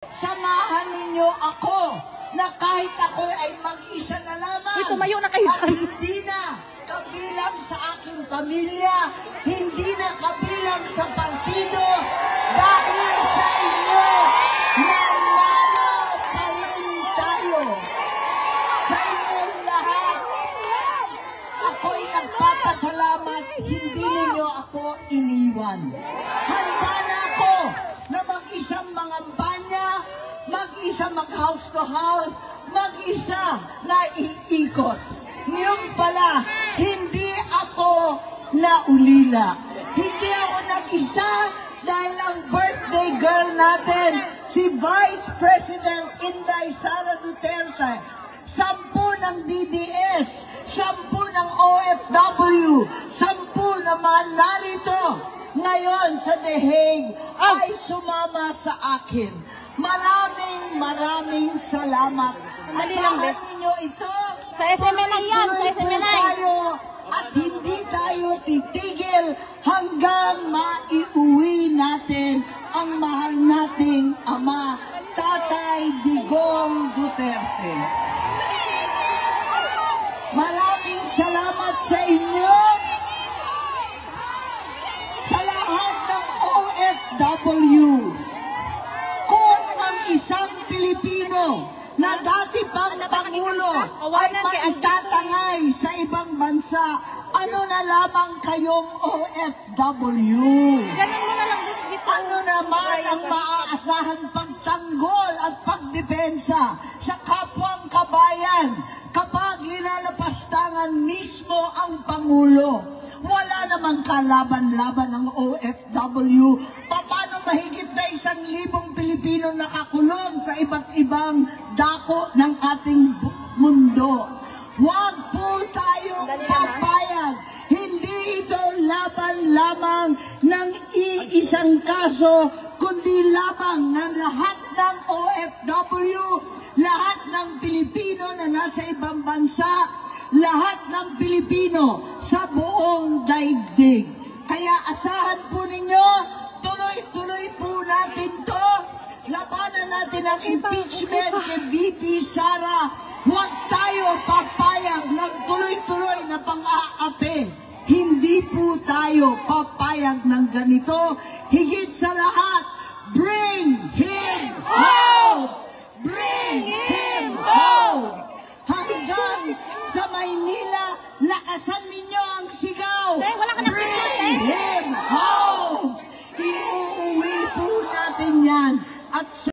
Samahan ninyo ako na kahit ako ay mag-isa na lamang tumayo na kayo at hindi na kabilang sa aking pamilya, hindi na kabilang sa partido, dahil sa inyo, nanalo pa rin tayo. Sa inyong lahat, ako'y nagpapasalamat, hindi ninyo ako iniwan. Handa na ako na mag-isang mangampanya, mag-isa mag-house to house, mag-isa na iikot. Ngayon pala, hindi ako naulila. Hindi ako nag-isa dahil ang birthday girl natin, si Vice President Inday Sara Duterte, 10 ng DDS, 10 ng OFW, 10 naman narito ngayon sa The Hague ay sumama sa akin. Maraming salamat. Asahan ninyo ito. Sa SMNI yan, sa SMNI. At hindi tayo titigil hanggang maiuwi natin ang mahal nating ama, Tatay Digong Duterte. Maraming salamat sa inyo, sa lahat ng OFW. Kung ang isang Pilipino na dati pang Pangulo ay maitatangay sa ibang bansa, ano na lamang kayong OFW? Ano naman ang maaasahan pagtanggol at pagdepensa sa kapwang kabayan kapag hinalapastangan mismo ang Pangulo? Wala namang kalaban-laban ng OFW. Paano mahigit na 1,000 Pilipino nakakulong sa iba't ibang dako ng ating mundo? Huwag po tayong papayag. Hindi ito laban lamang ng iisang kaso, kundi labang ng lahat ng OFW, lahat ng Pilipino na nasa ibang bansa, lahat ng Pilipino sa buong daigdig. Kaya asahan po ninyo, tuloy-tuloy po natin to. Labanan natin ang impeachment kay VP Sara. Huwag tayo papayag ng tuloy-tuloy na pang-aapi. Hindi po tayo papayag ng ganito. Higit sa lahat, bring